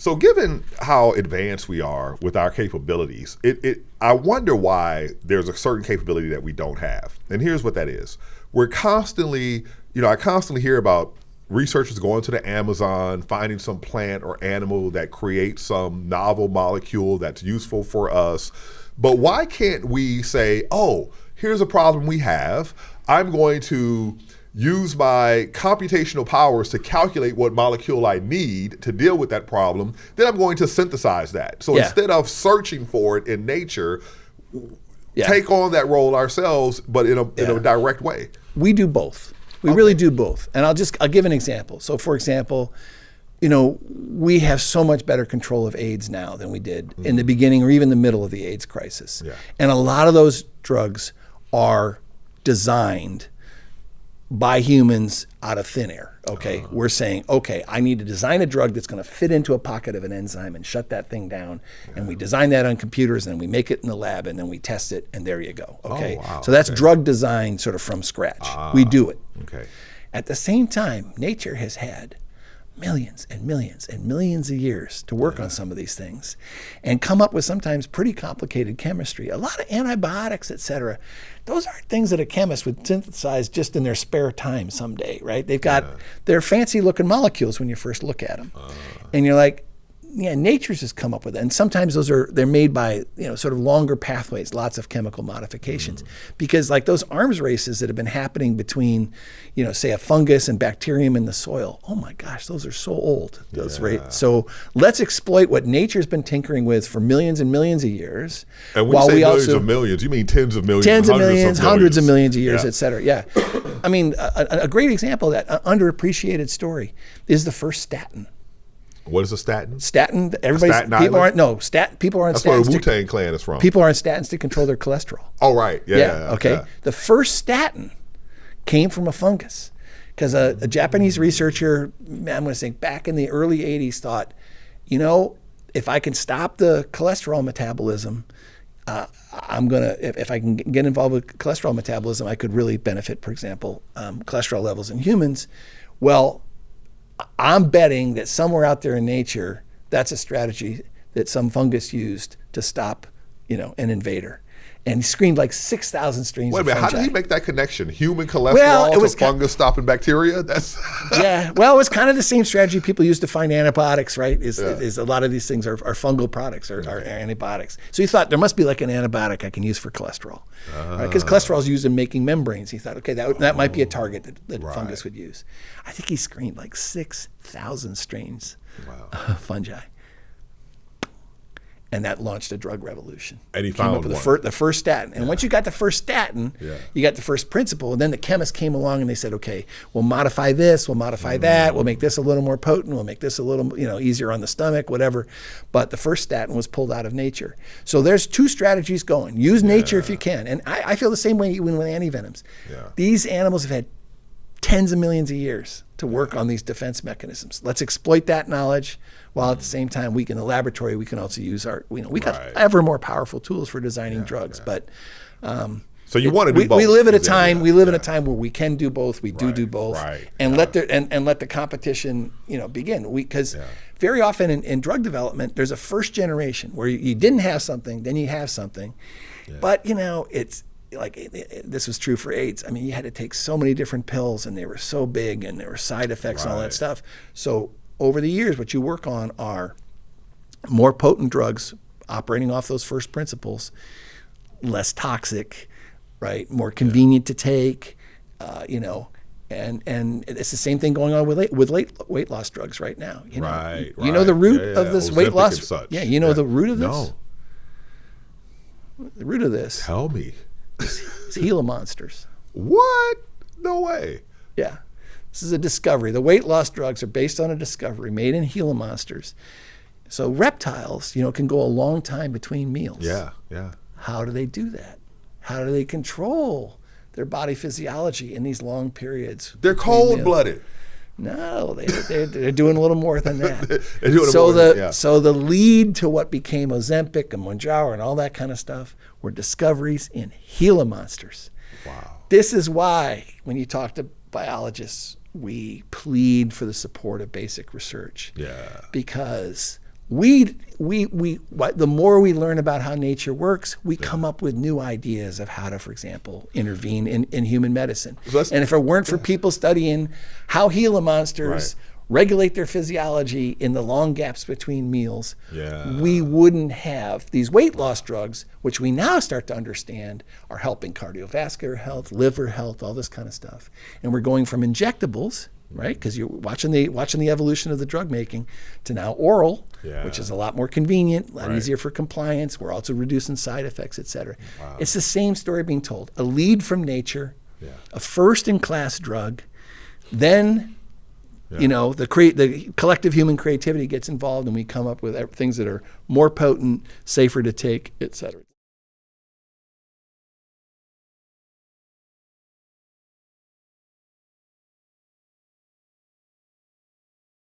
So given how advanced we are with our capabilities, I wonder why there's a certain capability that we don't have. And here's what that is. We're constantly, I constantly hear about researchers going to the Amazon, finding some plant or animal that creates some novel molecule that's useful for us. But why can't we say, oh, here's a problem we have. I'm going to use my computational powers to calculate what molecule I need to deal with that problem. Then I'm going to synthesize that. So instead of searching for it in nature, take on that role ourselves, but in a direct way. We do both. We really do both. And I'll give an example. So for example, we have so much better control of AIDS now than we did in the beginning or even the middle of the AIDS crisis. Yeah. And a lot of those drugs are designed by humans out of thin air, okay? We're saying, okay, I need to design a drug that's gonna fit into a pocket of an enzyme and shut that thing down. And we design that on computers and we make it in the lab and then we test it and there you go, okay? So that's drug design sort of from scratch. We do it. Okay. At the same time, nature has had millions and millions and millions of years to work on some of these things and come up with sometimes pretty complicated chemistry. A lot of antibiotics, et cetera. Those aren't things that a chemist would synthesize just in their spare time someday, right? They've got, they're fancy looking molecules when you first look at them. And you're like, yeah, nature's has come up with it. And sometimes they're made by, sort of longer pathways, lots of chemical modifications. Because like those arms races that have been happening between, say a fungus and bacterium in the soil, oh my gosh, those are so old. Right? So let's exploit what nature's been tinkering with for millions and millions of years. And when you say millions of millions, you mean tens of millions, hundreds of millions of years, et cetera. Yeah. I mean, a great example of that, underappreciated story is the first statin. What is a statin? Statin. People aren't on statins. That's where the Wu-Tang Clan is from. People are on statins to control their cholesterol. Oh, right. Yeah. Okay. Yeah. The first statin came from a fungus because a Japanese researcher, I'm going to say back in the early 80s, thought, if I can stop the cholesterol metabolism, if I can get involved with cholesterol metabolism, I could really benefit, for example, cholesterol levels in humans. Well, I'm betting that somewhere out there in nature, that's a strategy that some fungus used to stop, an invader. And he screened like 6,000 strains of fungi. Wait a minute, how did he make that connection? Human cholesterol to fungus stopping bacteria? That's well, it was kind of the same strategy people use to find antibiotics, right? Is a lot of these things are fungal products or are antibiotics. So he thought there must be like an antibiotic I can use for cholesterol. Because cholesterol is used in making membranes. He thought, okay, that might be a target that fungus would use. I think he screened like 6,000 strains of fungi. And that launched a drug revolution. And he found the first statin. And once you got the first statin, you got the first principle. And then the chemists came along and they said, okay, we'll modify this, we'll modify that, we'll make this a little more potent, we'll make this a little easier on the stomach, whatever. But the first statin was pulled out of nature. So there's two strategies going. Use nature if you can. And I feel the same way even with antivenoms. These animals have had tens of millions of years to work on these defense mechanisms. Let's exploit that knowledge while at the same time in the laboratory we can also use we got ever more powerful tools for designing drugs. But so you want to do both. We live at a time in a time where we can do both. We do both. And let the competition begin. Because very often in drug development there's a first generation where you didn't have something, then you have something. But it's like this was true for AIDS. I mean, you had to take so many different pills and they were so big and there were side effects and all that stuff. So over the years, what you work on are more potent drugs operating off those first principles, less toxic, right? More convenient to take, and it's the same thing going on with weight loss drugs right now. You know the root of this weight loss. The root of this. No. The root of this. Tell me. It's Gila monsters. What? No way. Yeah. This is a discovery. The weight loss drugs are based on a discovery made in Gila monsters. So reptiles, can go a long time between meals. Yeah. How do they do that? How do they control their body physiology in these long periods? They're cold-blooded. No, they're doing a little more than that. So the lead to what became Ozempic and Mounjaro and all that kind of stuff were discoveries in Gila monsters. Wow. This is why when you talk to biologists, we plead for the support of basic research. Yeah. Because the more we learn about how nature works, we come up with new ideas of how to, for example, intervene in human medicine. And if it weren't for people studying how Gila monsters regulate their physiology in the long gaps between meals, we wouldn't have these weight loss drugs, which we now start to understand are helping cardiovascular health, liver health, all this kind of stuff. And we're going from injectables, right? Because you're watching the evolution of the drug making, to now oral, which is a lot more convenient, a lot easier for compliance. We're also reducing side effects, et cetera. It's the same story being told. A lead from nature, a first-in-class drug, then the collective human creativity gets involved, and we come up with things that are more potent, safer to take, et cetera.